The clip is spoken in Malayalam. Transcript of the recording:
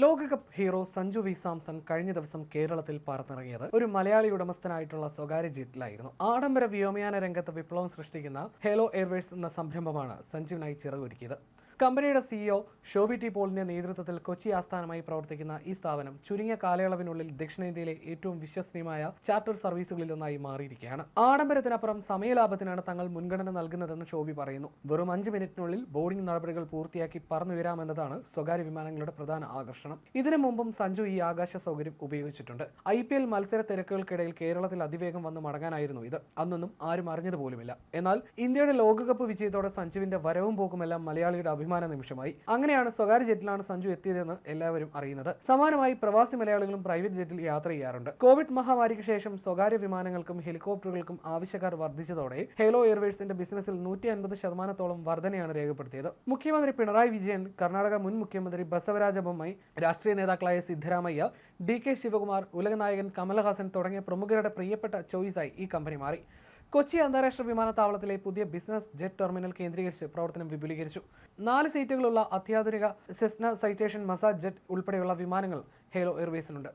ലോകകപ്പ് ഹീറോ സഞ്ജു വി സാംസൺ കഴിഞ്ഞ ദിവസം കേരളത്തിൽ പറന്നിറങ്ങിയത് ഒരു മലയാളി ഉടമസ്ഥനായിട്ടുള്ള സ്വകാര്യ ജെറ്റിലായിരുന്നു. ആഡംബര വ്യോമയാന രംഗത്ത് വിപ്ലവം സൃഷ്ടിക്കുന്ന ഹേലോ എയർവേസ് എന്ന സംരംഭമാണ് സഞ്ജുവിനായി ചിറകൊരുക്കിയത്. കമ്പനിയുടെ സിഇഒ ഷോബി ടി പോളിന്റെ നേതൃത്വത്തിൽ കൊച്ചി ആസ്ഥാനമായി പ്രവർത്തിക്കുന്ന ഈ സ്ഥാപനം ചുരുങ്ങിയ കാലയളവിനുള്ളിൽ ദക്ഷിണേന്ത്യയിലെ ഏറ്റവും വിശ്വസനീയമായ ചാർട്ടർ സർവീസുകളിലൊന്നായി മാറിയിരിക്കുകയാണ്. ആഡംബരത്തിനപ്പുറം സമയലാഭത്തിനാണ് തങ്ങൾ മുൻഗണന നൽകുന്നതെന്ന് ഷോബി പറയുന്നു. വെറും 5 മിനിറ്റിനുള്ളിൽ ബോർഡിംഗ് നടപടികൾ പൂർത്തിയാക്കി പറന്നുയരാമെന്നതാണ് സ്വകാര്യ വിമാനങ്ങളുടെ പ്രധാന ആകർഷണം. ഇതിനു മുമ്പും സഞ്ജു ഈ ആകാശ സൗകര്യം ഉപയോഗിച്ചിട്ടുണ്ട്. IPL മത്സര തിരക്കുകൾക്കിടയിൽ കേരളത്തിൽ അതിവേഗം വന്ന് മടങ്ങാനായിരുന്നു ഇത്. അന്നൊന്നും ആരും അറിഞ്ഞതുപോലുമില്ല. എന്നാൽ ഇന്ത്യയുടെ ലോകകപ്പ് വിജയത്തോടെ സഞ്ജുവിന്റെ വരവും പോക്കുമെല്ലാം മലയാളിയുടെ അഭിമാന നിമിഷമായി. അങ്ങനെയാണ് സ്വകാര്യ ജെറ്റിലാണ് സഞ്ജു എത്തിയതെന്ന് എല്ലാവരും അറിയുന്നത്. സമാനമായി പ്രവാസി മലയാളികളും പ്രൈവറ്റ് ജെറ്റിൽ യാത്ര ചെയ്യാറുണ്ട്. കോവിഡ് മഹാമാരിക്ക് ശേഷം സ്വകാര്യ വിമാനങ്ങൾക്കും ഹെലികോപ്റ്ററുകൾക്കും ആവശ്യക്കാർ വർദ്ധിച്ചതോടെ ഹേലോ എയർവേസിന്റെ ബിസിനസ്സിൽ 150% വർധനയാണ് രേഖപ്പെടുത്തിയത്. മുഖ്യമന്ത്രി പിണറായി വിജയൻ, കർണാടക മുൻ മുഖ്യമന്ത്രി ബസവരാജ ബൊമ്മായി, രാഷ്ട്രീയ നേതാക്കളായ സിദ്ധരാമയ്യ, DK ശിവകുമാർ, ഉലകനായകൻ കമലഹാസൻ തുടങ്ങിയ പ്രമുഖരുടെ പ്രിയപ്പെട്ട ചോയ്സായി ഈ കമ്പനി മാറി. കൊച്ചി അന്താരാഷ്ട്ര വിമാനത്താവളത്തിലെ പുതിയ ബിസിനസ് ജെറ്റ് ടെർമിനൽ കേന്ദ്രീകരിച്ച് പ്രവർത്തനം വിപുലീകരിച്ചു. 4 സീറ്റുകളുള്ള അത്യാധുനിക സെസ്ന സൈറ്റേഷൻ മസാജ് ജെറ്റ് ഉൾപ്പെടെയുള്ള വിമാനങ്ങൾ ഹേലോ എയർവേസിനുണ്ട്.